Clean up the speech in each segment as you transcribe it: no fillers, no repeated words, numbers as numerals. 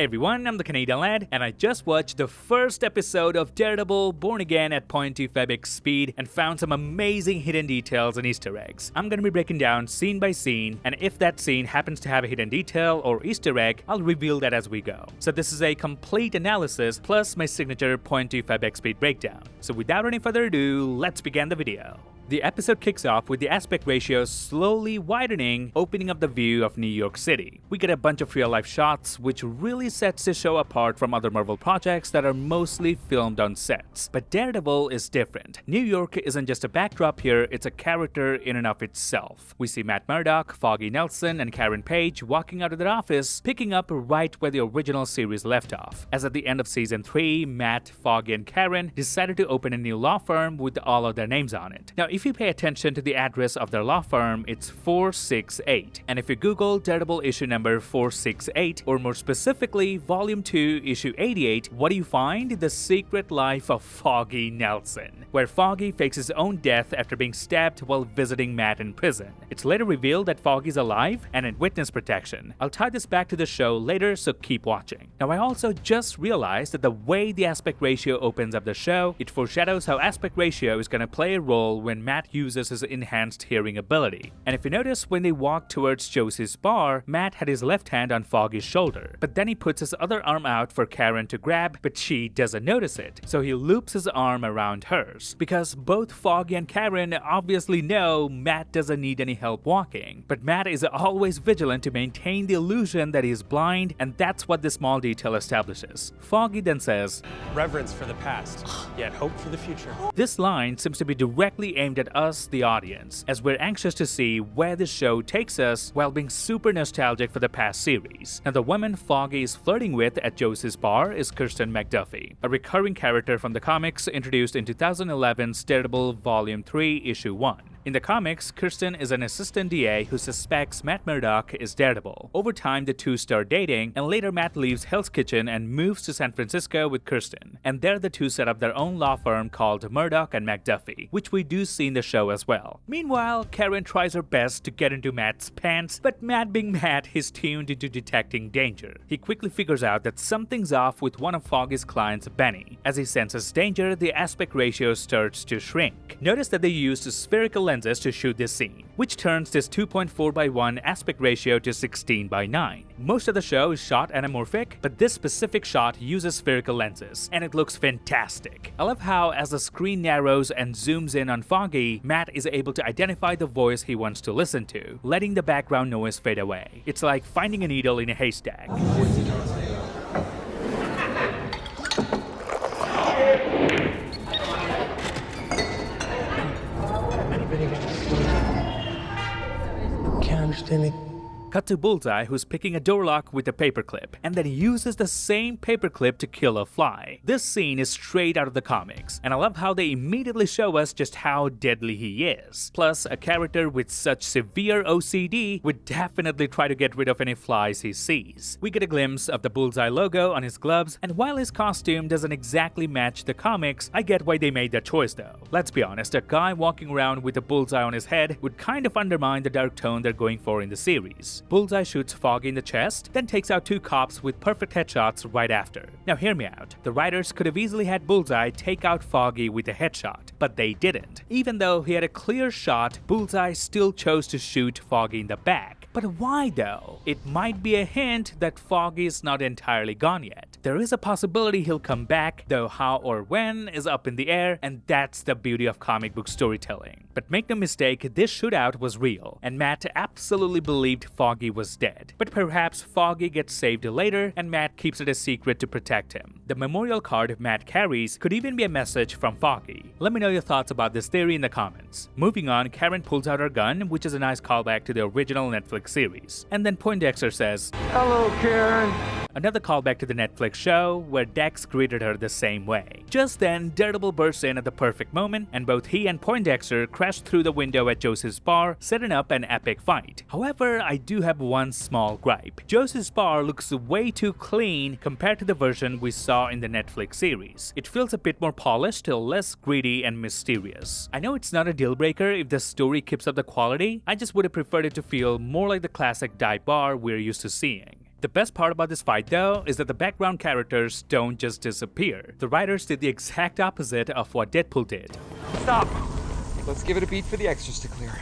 Hey everyone, I'm the Canadian lad, and I just watched the first episode of Daredevil Born Again at 0.25x speed and found some amazing hidden details and Easter eggs. I'm gonna be breaking down scene by scene, and if that scene happens to have a hidden detail or Easter egg, I'll reveal that as we go. So this is a complete analysis plus my signature 0.25x speed breakdown. So without any further ado, let's begin the video. The episode kicks off with the aspect ratio slowly widening, opening up the view of New York City. We get a bunch of real-life shots, which really sets the show apart from other Marvel projects that are mostly filmed on sets. But Daredevil is different. New York isn't just a backdrop here, it's a character in and of itself. We see Matt Murdock, Foggy Nelson, and Karen Page walking out of their office, picking up right where the original series left off. As at the end of Season 3, Matt, Foggy, and Karen decided to open a new law firm with all of their names on it. Now, if you pay attention to the address of their law firm, it's 468. And if you Google Daredevil issue number 468, or more specifically, Volume 2, issue 88, what do you find? The Secret Life of Foggy Nelson, where Foggy fakes his own death after being stabbed while visiting Matt in prison. It's later revealed that Foggy's alive and in witness protection. I'll tie this back to the show later, so keep watching. Now, I also just realized that the way the aspect ratio opens up the show, it foreshadows how aspect ratio is gonna play a role when Matt uses his enhanced hearing ability. And if you notice, when they walk towards Josie's bar, Matt had his left hand on Foggy's shoulder, but then he puts his other arm out for Karen to grab, but she doesn't notice it, so he loops his arm around hers. Because both Foggy and Karen obviously know Matt doesn't need any help walking, but Matt is always vigilant to maintain the illusion that he is blind, and that's what this small detail establishes. Foggy then says, "Reverence for the past, yet hope for the future." This line seems to be directly aimed at us, the audience, as we're anxious to see where the show takes us while being super nostalgic for the past series. Now, the woman Foggy is flirting with at Josie's bar is Kirsten McDuffie, a recurring character from the comics introduced in 2011's Daredevil Volume 3, Issue 1. In the comics, Kirsten is an assistant DA who suspects Matt Murdock is Daredevil. Over time, the two start dating, and later Matt leaves Hell's Kitchen and moves to San Francisco with Kirsten. And there the two set up their own law firm called Murdock and McDuffie, which we do see in the show as well. Meanwhile, Karen tries her best to get into Matt's pants, but Matt being Matt, he's tuned into detecting danger. He quickly figures out that something's off with one of Foggy's clients, Benny. As he senses danger, the aspect ratio starts to shrink. Notice that they used spherical lenses to shoot this scene, which turns this 2.4:1 aspect ratio to 16:9. Most of the show is shot anamorphic, but this specific shot uses spherical lenses, and it looks fantastic. I love how as the screen narrows and zooms in on Foggy, Matt is able to identify the voice he wants to listen to, letting the background noise fade away. It's like finding a needle in a haystack. Can't understand it. Cut to Bullseye, who's picking a door lock with a paperclip, and then he uses the same paperclip to kill a fly. This scene is straight out of the comics, and I love how they immediately show us just how deadly he is. Plus, a character with such severe OCD would definitely try to get rid of any flies he sees. We get a glimpse of the Bullseye logo on his gloves, and while his costume doesn't exactly match the comics, I get why they made that choice though. Let's be honest, a guy walking around with a bullseye on his head would kind of undermine the dark tone they're going for in the series. Bullseye shoots Foggy in the chest, then takes out two cops with perfect headshots right after. Now hear me out, the writers could have easily had Bullseye take out Foggy with a headshot, but they didn't. Even though he had a clear shot, Bullseye still chose to shoot Foggy in the back. But why though? It might be a hint that Foggy is not entirely gone yet. There is a possibility he'll come back, though how or when is up in the air, and that's the beauty of comic book storytelling. But make no mistake, this shootout was real, and Matt absolutely believed Foggy was dead. But perhaps Foggy gets saved later, and Matt keeps it a secret to protect him. The memorial card Matt carries could even be a message from Foggy. Let me know your thoughts about this theory in the comments. Moving on, Karen pulls out her gun, which is a nice callback to the original Netflix series. And then Poindexter says, "Hello, Karen." Another callback to the Netflix show, where Dex greeted her the same way. Just then, Daredevil bursts in at the perfect moment, and both he and Poindexter crash through the window at Josie's bar, setting up an epic fight. However, I do have one small gripe. Josie's bar looks way too clean compared to the version we saw in the Netflix series. It feels a bit more polished, less greedy and mysterious. I know it's not a deal breaker if the story keeps up the quality, I just would have preferred it to feel more like the classic dive bar we're used to seeing. The best part about this fight though is that the background characters don't just disappear. The writers did the exact opposite of what Deadpool did. Stop! Let's give it a beat for the extras to clear.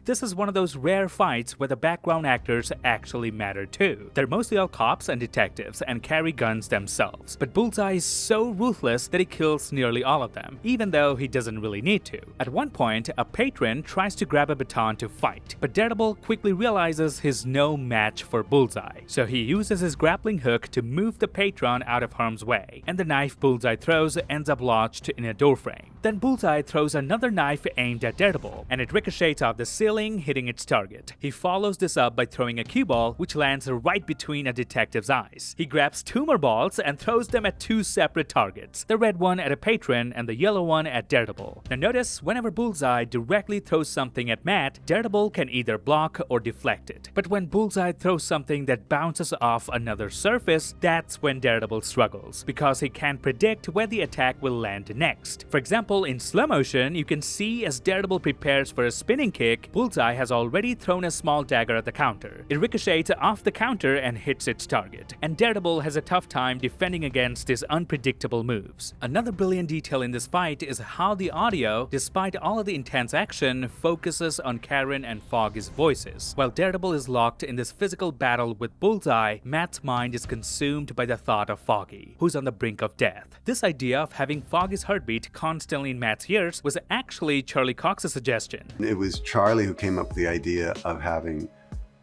This is one of those rare fights where the background actors actually matter too. They're mostly all cops and detectives and carry guns themselves, but Bullseye is so ruthless that he kills nearly all of them, even though he doesn't really need to. At one point, a patron tries to grab a baton to fight, but Daredevil quickly realizes he's no match for Bullseye, so he uses his grappling hook to move the patron out of harm's way, and the knife Bullseye throws ends up lodged in a doorframe. Then Bullseye throws another knife aimed at Daredevil, and it ricochets off the ceiling, hitting its target. He follows this up by throwing a cue ball, which lands right between a detective's eyes. He grabs 2 more balls and throws them at 2 separate targets, the red one at a patron and the yellow one at Daredevil. Now notice, whenever Bullseye directly throws something at Matt, Daredevil can either block or deflect it. But when Bullseye throws something that bounces off another surface, that's when Daredevil struggles, because he can't predict where the attack will land next. For example, in slow motion, you can see as Daredevil prepares for a spinning kick, Bullseye has already thrown a small dagger at the counter. It ricochets off the counter and hits its target, and Daredevil has a tough time defending against his unpredictable moves. Another brilliant detail in this fight is how the audio, despite all of the intense action, focuses on Karen and Foggy's voices. While Daredevil is locked in this physical battle with Bullseye, Matt's mind is consumed by the thought of Foggy, who's on the brink of death. This idea of having Foggy's heartbeat constantly in Matt's ears was actually Charlie Cox's suggestion. It was Charlie who came up with the idea of having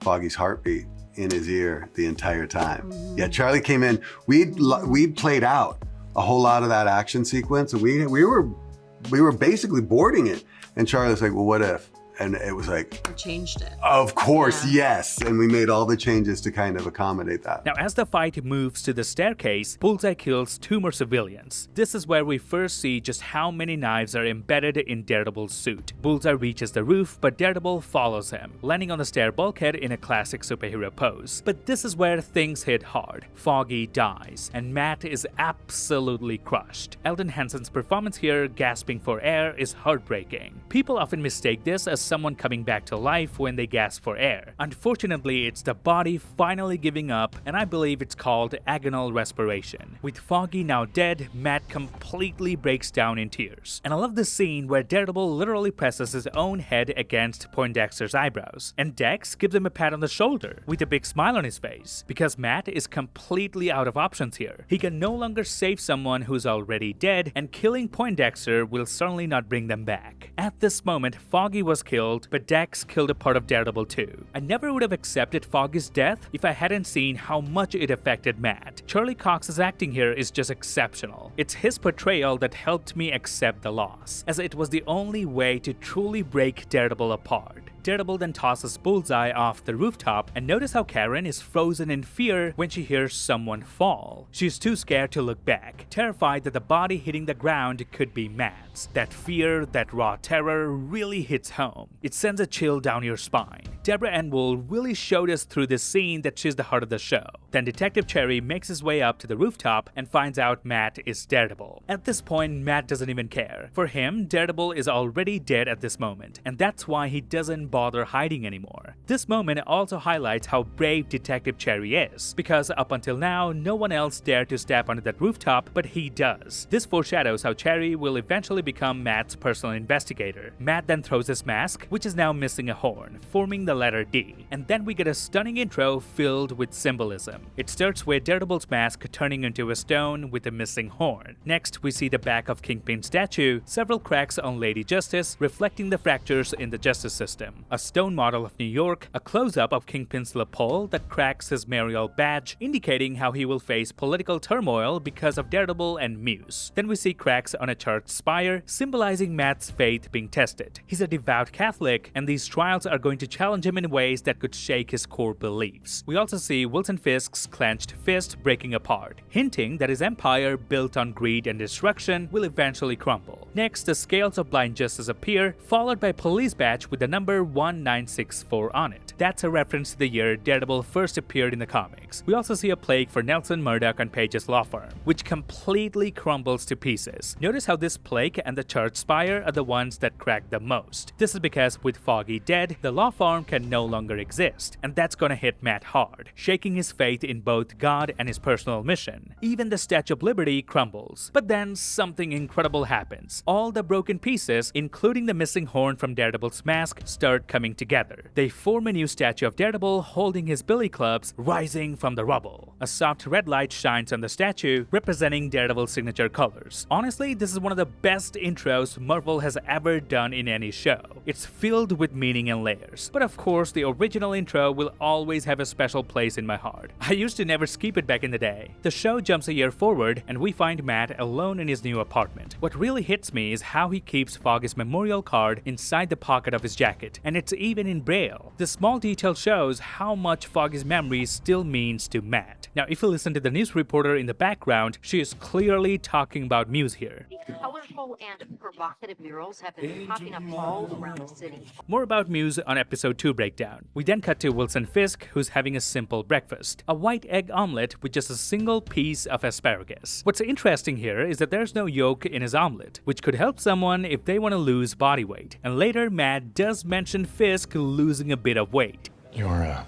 Foggy's heartbeat in his ear the entire time. Yeah, Charlie came in. We'd played out a whole lot of that action sequence, and we were basically boarding it. And Charlie's like, "Well, what if?" And it was like, I changed it. Of course, yes. And we made all the changes to kind of accommodate that. Now, as the fight moves to the staircase, Bullseye kills 2 more civilians. This is where we first see just how many knives are embedded in Daredevil's suit. Bullseye reaches the roof, but Daredevil follows him, landing on the stair bulkhead in a classic superhero pose. But this is where things hit hard. Foggy dies, and Matt is absolutely crushed. Eldon Henson's performance here, gasping for air, is heartbreaking. People often mistake this as someone coming back to life when they gasp for air. Unfortunately, it's the body finally giving up, and I believe it's called agonal respiration. With Foggy now dead, Matt completely breaks down in tears. And I love the scene where Daredevil literally presses his own head against Poindexter's eyebrows, and Dex gives him a pat on the shoulder with a big smile on his face, because Matt is completely out of options here. He can no longer save someone who's already dead, and killing Poindexter will certainly not bring them back. At this moment, Foggy was killed, but Dex killed a part of Daredevil too. I never would have accepted Foggy's death if I hadn't seen how much it affected Matt. Charlie Cox's acting here is just exceptional. It's his portrayal that helped me accept the loss, as it was the only way to truly break Daredevil apart. Daredevil then tosses Bullseye off the rooftop, and notice how Karen is frozen in fear when she hears someone fall. She's too scared to look back, terrified that the body hitting the ground could be Matt's. That fear, that raw terror really hits home. It sends a chill down your spine. Deborah Ann Wool really showed us through this scene that she's the heart of the show. Then Detective Cherry makes his way up to the rooftop and finds out Matt is Daredevil. At this point, Matt doesn't even care. For him, Daredevil is already dead at this moment, and that's why he doesn't bother hiding anymore. This moment also highlights how brave Detective Cherry is, because up until now, no one else dared to step onto that rooftop, but he does. This foreshadows how Cherry will eventually become Matt's personal investigator. Matt then throws his mask, which is now missing a horn, forming the letter D. And then we get a stunning intro filled with symbolism. It starts with Daredevil's mask turning into a stone with a missing horn. Next, we see the back of Kingpin's statue, several cracks on Lady Justice, reflecting the fractures in the justice system. A stone model of New York, a close-up of Kingpin's lapel that cracks his mayoral badge, indicating how he will face political turmoil because of Daredevil and Muse. Then we see cracks on a church spire, symbolizing Matt's faith being tested. He's a devout Catholic, and these trials are going to challenge him in ways that could shake his core beliefs. We also see Wilson Fisk Fisk's clenched fist breaking apart, hinting that his empire, built on greed and destruction, will eventually crumble. Next, the scales of blind justice appear, followed by a police badge with the number 1964 on it. That's a reference to the year Daredevil first appeared in the comics. We also see a plaque for Nelson Murdoch and Page's law firm, which completely crumbles to pieces. Notice how this plaque and the church spire are the ones that crack the most. This is because with Foggy dead, the law firm can no longer exist, and that's gonna hit Matt hard, shaking his faith in both God and his personal mission. Even the Statue of Liberty crumbles. But then something incredible happens. All the broken pieces, including the missing horn from Daredevil's mask, start coming together. They form a new statue of Daredevil holding his billy clubs, rising from the rubble. A soft red light shines on the statue, representing Daredevil's signature colors. Honestly, this is one of the best intros Marvel has ever done in any show. It's filled with meaning and layers. But of course, the original intro will always have a special place in my heart. I used to never skip it back in the day. The show jumps a year forward, and we find Matt alone in his new apartment. What really hits me is how he keeps Foggy's memorial card inside the pocket of his jacket, and it's even in Braille. The small detail shows how much Foggy's memory still means to Matt. Now, if you listen to the news reporter in the background, she is clearly talking about Muse here. Colorful and provocative murals have been popping up all around the city. More about Muse on episode 2 breakdown. We then cut to Wilson Fisk, who's having a simple breakfast. A white egg omelet with just a single piece of asparagus. What's interesting here is that there's no yolk in his omelet, which could help someone if they want to lose body weight. And later, Matt does mention Fisk losing a bit of weight. Your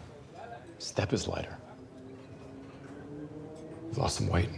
step is lighter. You've lost some weight,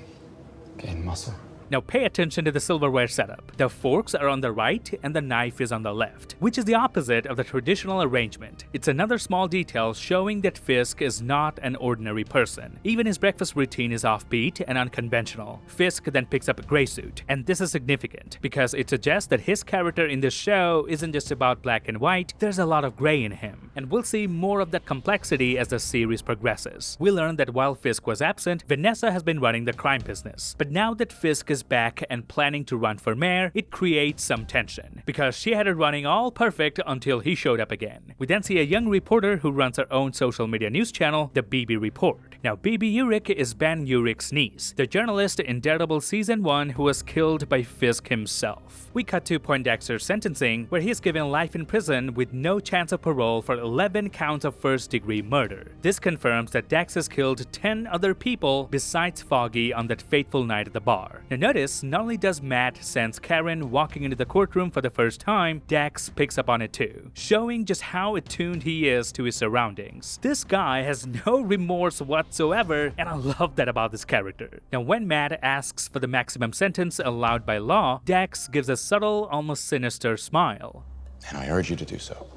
gained muscle. Now pay attention to the silverware setup. The forks are on the right and the knife is on the left, which is the opposite of the traditional arrangement. It's another small detail showing that Fisk is not an ordinary person. Even his breakfast routine is offbeat and unconventional. Fisk then picks up a gray suit, and this is significant because it suggests that his character in this show isn't just about black and white, there's a lot of gray in him. And we'll see more of that complexity as the series progresses. We learn that while Fisk was absent, Vanessa has been running the crime business. But now that Fisk is back and planning to run for mayor, it creates some tension, because she had it running all perfect until he showed up again. We then see a young reporter who runs her own social media news channel, the BB Report. Now, BB Urich is Ben Urich's niece, the journalist in Daredevil Season 1 who was killed by Fisk himself. We cut to Poindexter's sentencing, where he is given life in prison with no chance of parole for 11 counts of first-degree murder. This confirms that Dax has killed 10 other people besides Foggy on that fateful night at the bar. Now notice, not only does Matt sense Karen walking into the courtroom for the first time, Dax picks up on it too, showing just how attuned he is to his surroundings. This guy has no remorse whatsoever, and I love that about this character. Now when Matt asks for the maximum sentence allowed by law, Dax gives a subtle, almost sinister smile. And I urge you to do so,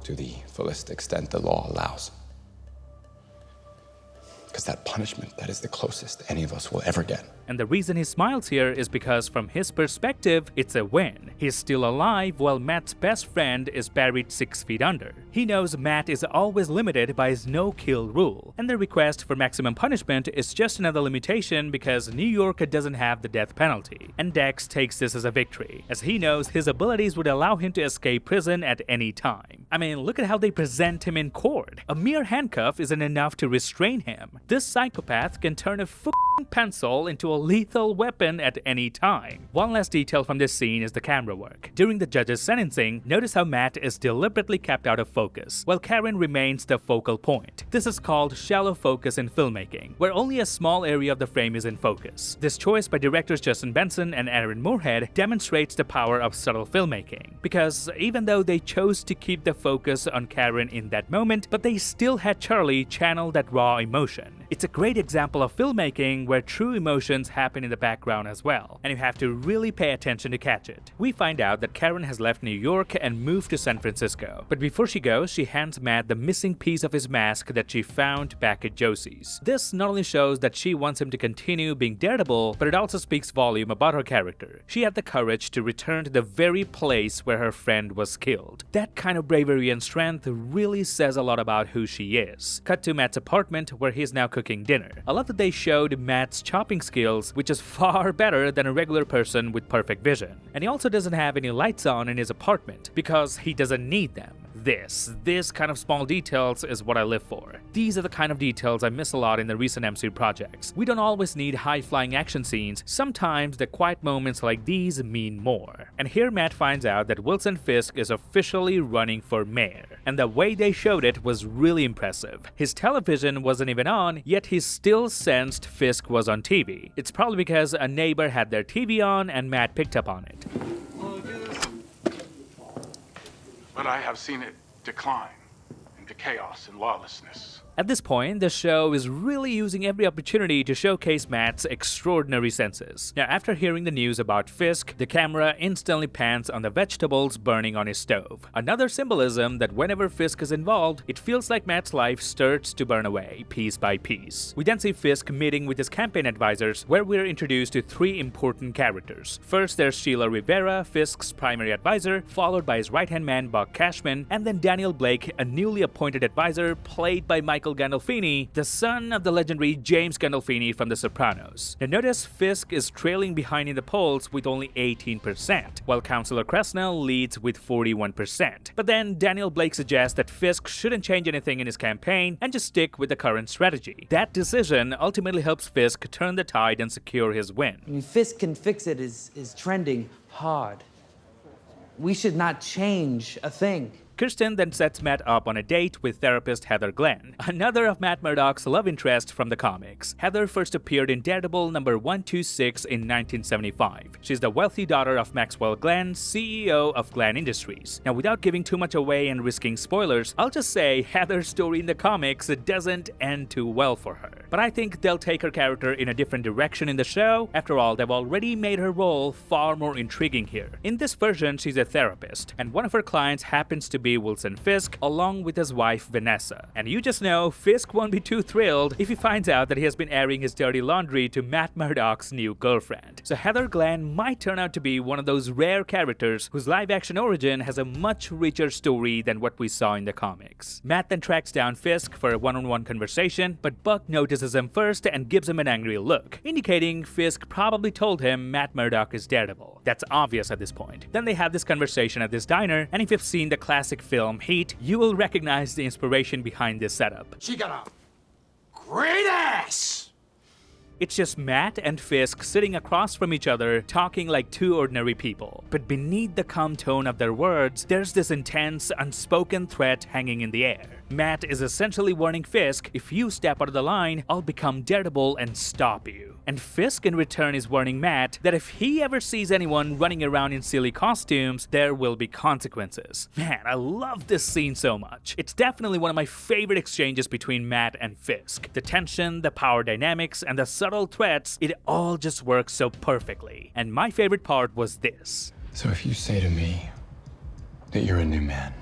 to the fullest extent the law allows. Because that punishment, that is the closest any of us will ever get. And the reason he smiles here is because from his perspective, it's a win. He's still alive while Matt's best friend is buried 6 feet under. He knows Matt is always limited by his no-kill rule, and the request for maximum punishment is just another limitation because New York doesn't have the death penalty. And Dax takes this as a victory, as he knows his abilities would allow him to escape prison at any time. I mean, look at how they present him in court. A mere handcuff isn't enough to restrain him. This psychopath can turn a pencil into a lethal weapon at any time. One last detail from this scene is the camera work. During the judge's sentencing, notice how Matt is deliberately kept out of focus, while Karen remains the focal point. This is called shallow focus in filmmaking, where only a small area of the frame is in focus. This choice by directors Justin Benson and Aaron Moorhead demonstrates the power of subtle filmmaking, because even though they chose to keep the focus on Karen in that moment, but they still had Charlie channel that raw emotion. It's a great example of filmmaking where true emotions happen in the background as well, and you have to really pay attention to catch it. We find out that Karen has left New York and moved to San Francisco, but before she goes, she hands Matt the missing piece of his mask that she found back at Josie's. This not only shows that she wants him to continue being Daredevil, but it also speaks volume about her character. She had the courage to return to the very place where her friend was killed. That kind of bravery and strength really says a lot about who she is. Cut to Matt's apartment, where he is now cooking dinner. I love that they showed Matt's chopping skills, which is far better than a regular person with perfect vision. And he also doesn't have any lights on in his apartment, because he doesn't need them. This kind of small details is what I live for. These are the kind of details I miss a lot in the recent MCU projects. We don't always need high-flying action scenes, sometimes the quiet moments like these mean more. And here Matt finds out that Wilson Fisk is officially running for mayor, and the way they showed it was really impressive. His television wasn't even on, yet he still sensed Fisk was on TV. It's probably because a neighbor had their TV on and Matt picked up on it. But I have seen it decline into chaos and lawlessness. At this point, the show is really using every opportunity to showcase Matt's extraordinary senses. Now, after hearing the news about Fisk, the camera instantly pans on the vegetables burning on his stove. Another symbolism that whenever Fisk is involved, it feels like Matt's life starts to burn away, piece by piece. We then see Fisk meeting with his campaign advisors, where we're introduced to three important characters. First, there's Sheila Rivera, Fisk's primary advisor, followed by his right-hand man Buck Cashman, and then Daniel Blake, a newly appointed advisor played by Michael Gandolfini, the son of the legendary James Gandolfini from The Sopranos. Now notice Fisk is trailing behind in the polls with only 18%, while Councilor Cresnell leads with 41%. But then Daniel Blake suggests that Fisk shouldn't change anything in his campaign and just stick with the current strategy. That decision ultimately helps Fisk turn the tide and secure his win. I mean, Fisk Can Fix It is trending hard. We should not change a thing. Kirsten then sets Matt up on a date with therapist Heather Glenn, another of Matt Murdock's love interest from the comics. Heather first appeared in Daredevil number 126 in 1975. She's the wealthy daughter of Maxwell Glenn, CEO of Glenn Industries. Now, without giving too much away and risking spoilers, I'll just say Heather's story in the comics doesn't end too well for her. But I think they'll take her character in a different direction in the show. After all, they've already made her role far more intriguing here. In this version, she's a therapist, and one of her clients happens to be Wilson Fisk, along with his wife Vanessa. And you just know Fisk won't be too thrilled if he finds out that he has been airing his dirty laundry to Matt Murdock's new girlfriend. So Heather Glenn might turn out to be one of those rare characters whose live-action origin has a much richer story than what we saw in the comics. Matt then tracks down Fisk for a one-on-one conversation, but Buck notices him first and gives him an angry look, indicating Fisk probably told him Matt Murdock is Daredevil. That's obvious at this point. Then they have this conversation at this diner, and if you've seen the classic film Heat, you will recognize the inspiration behind this setup. She got a great ass! It's just Matt and Fisk sitting across from each other, talking like two ordinary people. But beneath the calm tone of their words, there's this intense, unspoken threat hanging in the air. Matt is essentially warning Fisk, if you step out of the line, I'll become Daredevil and stop you. And Fisk in return is warning Matt that if he ever sees anyone running around in silly costumes, there will be consequences. Man, I love this scene so much. It's definitely one of my favorite exchanges between Matt and Fisk. The tension, the power dynamics, and the subtle threats, it all just works so perfectly. And my favorite part was this. So if you say to me that you're a new man,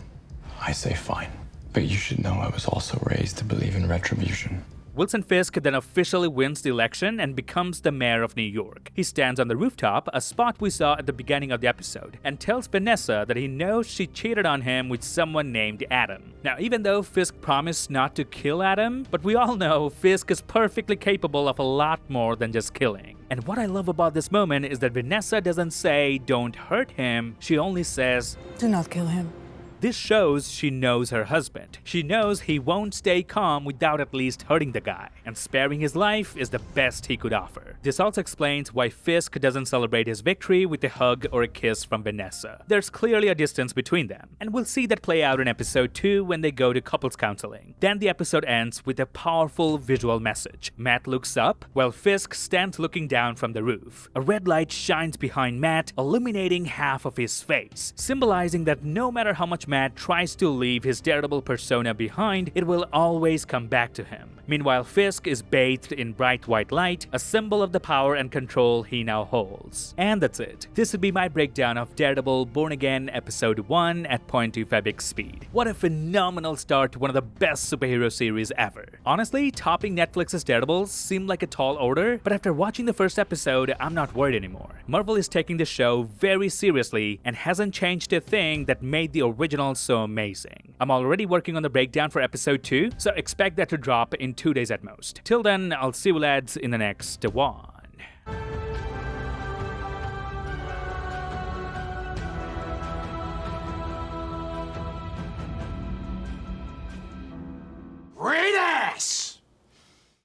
I say fine. But you should know I was also raised to believe in retribution. Wilson Fisk then officially wins the election and becomes the mayor of New York. He stands on the rooftop, a spot we saw at the beginning of the episode, and tells Vanessa that he knows she cheated on him with someone named Adam. Now, even though Fisk promised not to kill Adam, but we all know Fisk is perfectly capable of a lot more than just killing. And what I love about this moment is that Vanessa doesn't say, "Don't hurt him," she only says, "Do not kill him." This shows she knows her husband. She knows he won't stay calm without at least hurting the guy, and sparing his life is the best he could offer. This also explains why Fisk doesn't celebrate his victory with a hug or a kiss from Vanessa. There's clearly a distance between them, and we'll see that play out in episode 2 when they go to couples counseling. Then the episode ends with a powerful visual message. Matt looks up, while Fisk stands looking down from the roof. A red light shines behind Matt, illuminating half of his face, symbolizing that no matter how much Matt tries to leave his Daredevil persona behind, it will always come back to him. Meanwhile, Fisk is bathed in bright white light, a symbol of the power and control he now holds. And that's it. This would be my breakdown of Daredevil Born Again Episode 1 at 0.25x speed. What a phenomenal start to one of the best superhero series ever. Honestly, topping Netflix's Daredevil seemed like a tall order, but after watching the first episode, I'm not worried anymore. Marvel is taking the show very seriously and hasn't changed a thing that made the original so amazing. I'm already working on the breakdown for episode 2, so expect that to drop in 2 days at most. Till then, I'll see you lads in the next one.